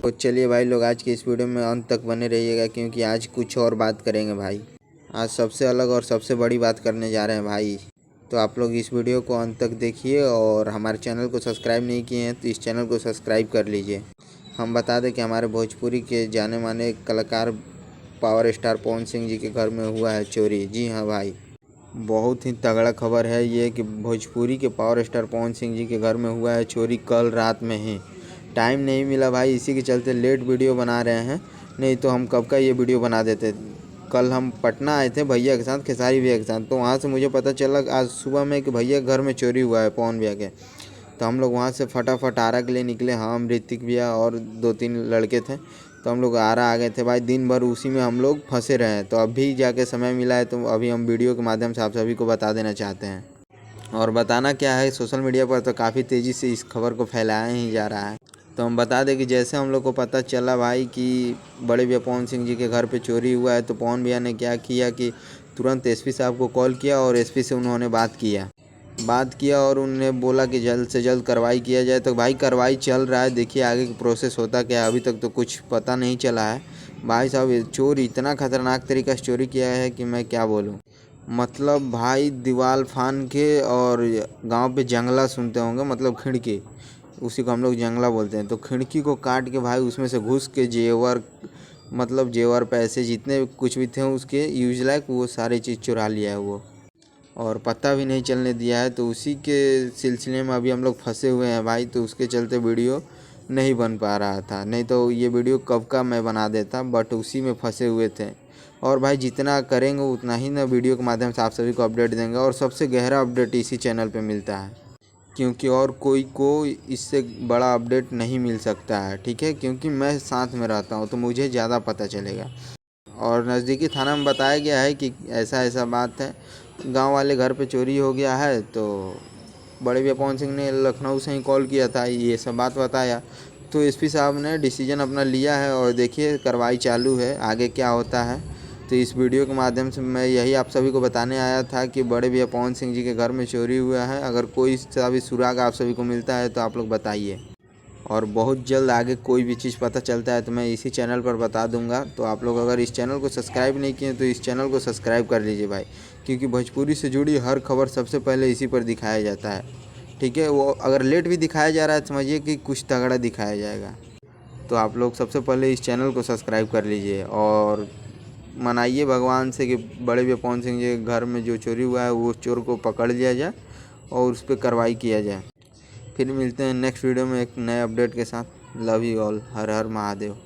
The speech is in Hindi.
तो चलिए भाई लोग, आज की इस वीडियो में अंत तक बने रहिएगा क्योंकि आज कुछ और बात करेंगे भाई। आज सबसे अलग और सबसे बड़ी बात करने जा रहे हैं भाई। तो आप लोग इस वीडियो को अंत तक देखिए और हमारे चैनल को सब्सक्राइब नहीं किए हैं तो इस चैनल को सब्सक्राइब कर लीजिए। हम बता दें कि हमारे भोजपुरी के जाने माने कलाकार पावर स्टार पवन सिंह जी के घर में हुआ है चोरी। जी हाँ भाई, बहुत ही तगड़ा खबर है ये कि भोजपुरी के पावर स्टार पवन सिंह जी के घर में हुआ है चोरी कल रात में ही। टाइम नहीं मिला भाई, इसी के चलते लेट वीडियो बना रहे हैं, नहीं तो हम कब का ये वीडियो बना देते। कल हम पटना आए थे भैया के साथ, खेसारी भैया के साथ, तो वहाँ से मुझे पता चला आज सुबह में कि भैया के घर में चोरी हुआ है पवन भैया के। तो हम लोग वहाँ से फटाफट आरा के लिए निकले। हम ऋतिक भैया और 2-3 लड़के थे, तो हम लोग आरा आ गए थे भाई। दिन भर उसी में हम लोग फंसे रहे। तो अभी जाके समय मिला है तो अभी हम वीडियो के माध्यम से आप सभी को बता देना चाहते हैं। और बताना क्या है, सोशल मीडिया पर तो काफ़ी तेज़ी से इस खबर को फैलाया ही जा रहा है। तो हम बता दें कि जैसे हम लोग को पता चला भाई कि बड़े भैया पवन सिंह जी के घर पे चोरी हुआ है, तो पवन भैया ने क्या किया कि तुरंत एसपी साहब को कॉल किया और एसपी से उन्होंने बात किया और उन्होंने बोला कि जल्द से जल्द कार्रवाई किया जाए। तो भाई कार्रवाई चल रहा है, देखिए आगे की प्रोसेस होता क्या है। अभी तक तो कुछ पता नहीं चला है भाई साहब। चोर इतना खतरनाक तरीका से चोरी किया है कि मैं क्या बोलूँ। मतलब भाई दीवार फान के, और गांव पे जंगला सुनते होंगे, मतलब खिड़की, उसी को हम लोग जंगला बोलते हैं। तो खिड़की को काट के भाई उसमें से घुस के जेवर, मतलब जेवर पैसे जितने कुछ भी थे उसके यूज लायक, वो सारी चीज़ चुरा लिया है वो, और पता भी नहीं चलने दिया है। तो उसी के सिलसिले में अभी हम लोग फंसे हुए हैं भाई। तो उसके चलते वीडियो नहीं बन पा रहा था, नहीं तो ये वीडियो कब का मैं बना देता, बट उसी में फंसे हुए थे। और भाई जितना करेंगे उतना ही ना वीडियो के माध्यम से आप सभी को अपडेट देंगे, और सबसे गहरा अपडेट इसी चैनल पे मिलता है, क्योंकि और कोई को इससे बड़ा अपडेट नहीं मिल सकता है। ठीक है, क्योंकि मैं साथ में रहता हूँ तो मुझे ज़्यादा पता चलेगा। और नज़दीकी थाना में बताया गया है कि ऐसा ऐसा बात है, गांव वाले घर पे चोरी हो गया है। तो बड़े भैया पवन सिंह ने लखनऊ से ही कॉल किया था, ये सब बात बताया। तो एसपी साहब ने डिसीजन अपना लिया है और देखिए कार्रवाई चालू है, आगे क्या होता है। तो इस वीडियो के माध्यम से मैं यही आप सभी को बताने आया था कि बड़े भैया पवन सिंह जी के घर में चोरी हुआ है। अगर कोई सा भी सुराग आप सभी को मिलता है तो आप लोग बताइए, और बहुत जल्द आगे कोई भी चीज़ पता चलता है तो मैं इसी चैनल पर बता दूंगा। तो आप लोग अगर इस चैनल को सब्सक्राइब नहीं किए तो इस चैनल को सब्सक्राइब कर लीजिए भाई, क्योंकि भोजपुरी से जुड़ी हर खबर सबसे पहले इसी पर दिखाया जाता है। ठीक है, वो अगर लेट भी दिखाया जा रहा है समझिए कि कुछ तगड़ा दिखाया जाएगा। तो आप लोग सबसे पहले इस चैनल को सब्सक्राइब कर लीजिए और मनाइए भगवान से कि बड़े भैया पवन सिंह जी के घर में जो चोरी हुआ है वो चोर को पकड़ लिया जाए और उस पर कार्रवाई किया जाए। फिर मिलते हैं नेक्स्ट वीडियो में एक नए अपडेट के साथ। Love you all, her her Mahadev.